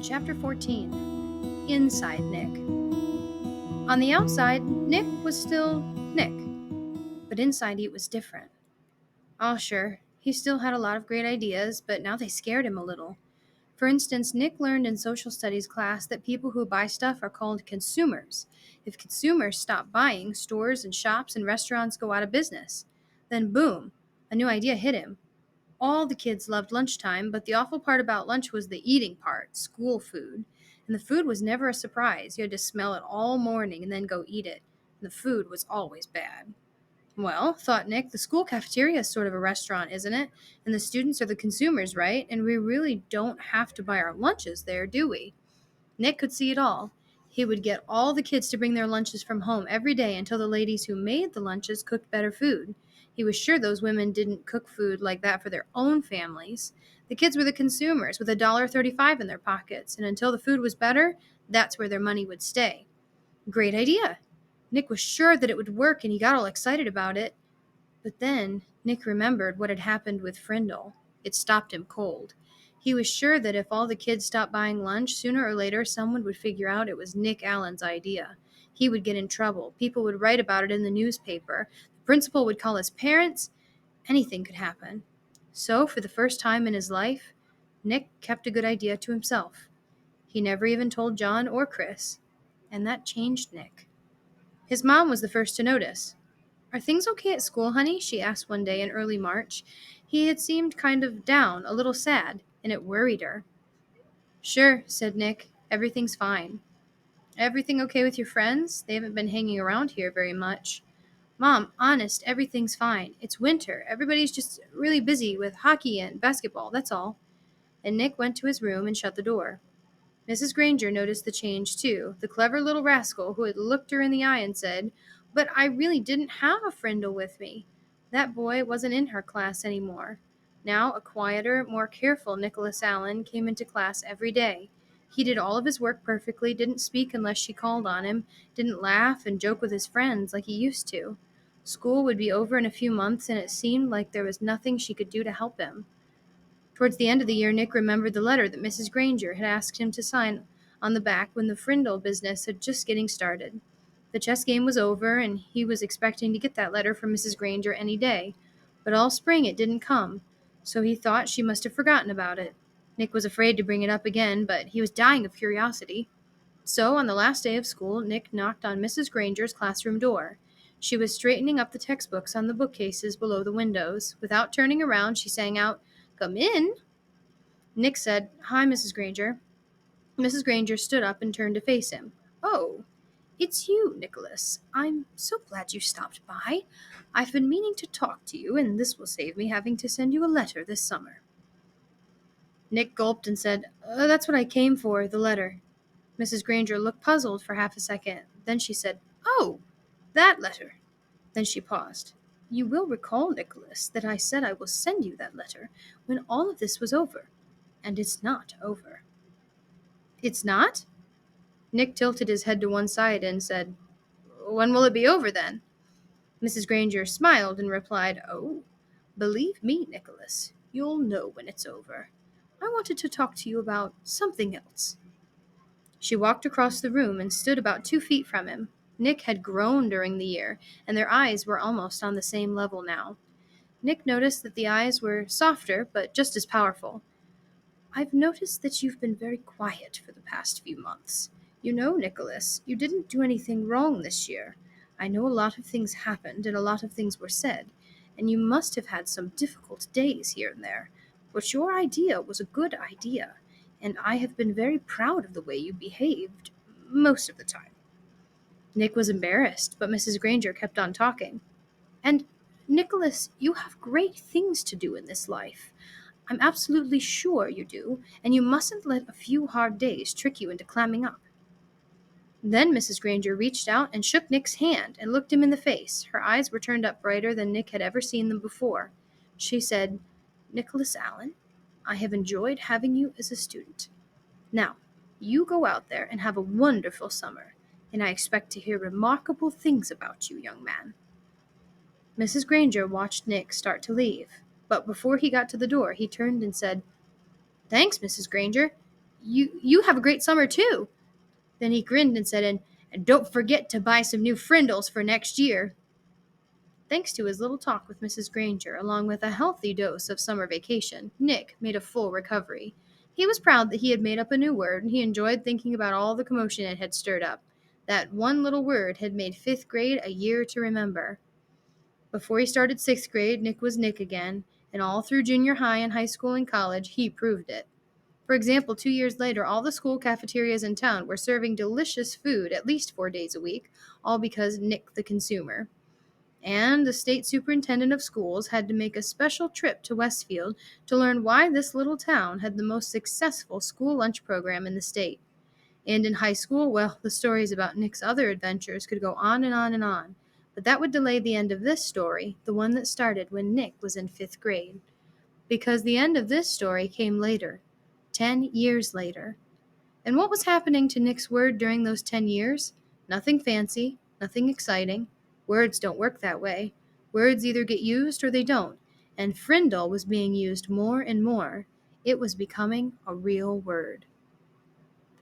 Chapter 14. Inside Nick. On the outside, Nick was still Nick, but inside it was different. Oh, sure, he still had a lot of great ideas, but now they scared him a little. For instance, Nick learned in social studies class that people who buy stuff are called consumers. If consumers stop buying, stores and shops and restaurants go out of business. Then boom, a new idea hit him. All the kids loved lunchtime, but the awful part about lunch was the eating part, school food. And the food was never a surprise. You had to smell it all morning and then go eat it. And the food was always bad. Well, thought Nick, the school cafeteria is sort of a restaurant, isn't it? And the students are the consumers, right? And we really don't have to buy our lunches there, do we? Nick could see it all. He would get all the kids to bring their lunches from home every day until the ladies who made the lunches cooked better food. He was sure those women didn't cook food like that for their own families. The kids were the consumers with $1.35 in their pockets, and until the food was better, that's where their money would stay. Great idea! Nick was sure that it would work, and he got all excited about it. But then Nick remembered what had happened with Frindle. It stopped him cold. He was sure that if all the kids stopped buying lunch, sooner or later someone would figure out it was Nick Allen's idea. He would get in trouble. People would write about it in the newspaper. The principal would call his parents. Anything could happen. So, for the first time in his life, Nick kept a good idea to himself. He never even told John or Chris. And that changed Nick. His mom was the first to notice. "Are things okay at school, honey?" she asked one day in early March. He had seemed kind of down, a little sad, and it worried her. "Sure," said Nick. "Everything's fine." "Everything okay with your friends? They haven't been hanging around here very much." "Mom, honest, everything's fine. It's winter. Everybody's just really busy with hockey and basketball, that's all." And Nick went to his room and shut the door. Mrs. Granger noticed the change, too, the clever little rascal who had looked her in the eye and said, "But I really didn't have a Frindle with me." That boy wasn't in her class anymore. Now a quieter, more careful Nicholas Allen came into class every day. He did all of his work perfectly, didn't speak unless she called on him, didn't laugh and joke with his friends like he used to. School would be over in a few months, and it seemed like there was nothing she could do to help him. Towards the end of the year, Nick remembered the letter that Mrs. Granger had asked him to sign on the back when the Frindle business had just getting started. The chess game was over, and he was expecting to get that letter from Mrs. Granger any day. But all spring it didn't come, so he thought she must have forgotten about it. Nick was afraid to bring it up again, but he was dying of curiosity. So, on the last day of school, Nick knocked on Mrs. Granger's classroom door. She was straightening up the textbooks on the bookcases below the windows. Without turning around, she sang out, "Come in." Nick said, "Hi, Mrs. Granger." Mrs. Granger stood up and turned to face him. "Oh, it's you, Nicholas. I'm so glad you stopped by. I've been meaning to talk to you, and this will save me having to send you a letter this summer." Nick gulped and said, "That's what I came for, the letter." Mrs. Granger looked puzzled for half a second. Then she said, "Oh, that letter." Then she paused. "You will recall, Nicholas, that I said I will send you that letter when all of this was over. And it's not over." "It's not?" Nick tilted his head to one side and said, "When will it be over, then?" Mrs. Granger smiled and replied, "Oh, believe me, Nicholas, you'll know when it's over. I wanted to talk to you about something else." She walked across the room and stood about 2 feet from him. Nick had grown during the year, and their eyes were almost on the same level now. Nick noticed that the eyes were softer, but just as powerful. "I've noticed that you've been very quiet for the past few months. You know, Nicholas, you didn't do anything wrong this year. I know a lot of things happened and a lot of things were said, and you must have had some difficult days here and there. But your idea was a good idea, and I have been very proud of the way you behaved most of the time." Nick was embarrassed, but Mrs. Granger kept on talking. "And, Nicholas, you have great things to do in this life. I'm absolutely sure you do, and you mustn't let a few hard days trick you into clamming up." Then Mrs. Granger reached out and shook Nick's hand and looked him in the face. Her eyes were turned up brighter than Nick had ever seen them before. She said, "Nicholas Allen, I have enjoyed having you as a student. Now, you go out there and have a wonderful summer, and I expect to hear remarkable things about you, young man." Mrs. Granger watched Nick start to leave, but before he got to the door, he turned and said, "Thanks, Mrs. Granger. You have a great summer too." Then he grinned and said, "And don't forget to buy some new Frindles for next year." Thanks to his little talk with Mrs. Granger, along with a healthy dose of summer vacation, Nick made a full recovery. He was proud that he had made up a new word, and he enjoyed thinking about all the commotion it had stirred up. That one little word had made fifth grade a year to remember. Before he started sixth grade, Nick was Nick again, and all through junior high and high school and college, he proved it. For example, 2 years later, all the school cafeterias in town were serving delicious food at least 4 days a week, all because Nick the consumer. And the state superintendent of schools had to make a special trip to Westfield to learn why this little town had the most successful school lunch program in the state. And in high school, well, the stories about Nick's other adventures could go on and on and on. But that would delay the end of this story, the one that started when Nick was in fifth grade. Because the end of this story came later, 10 years later. And what was happening to Nick's word during those 10 years? Nothing fancy, nothing exciting. Words don't work that way. Words either get used or they don't. And Frindle was being used more and more. It was becoming a real word.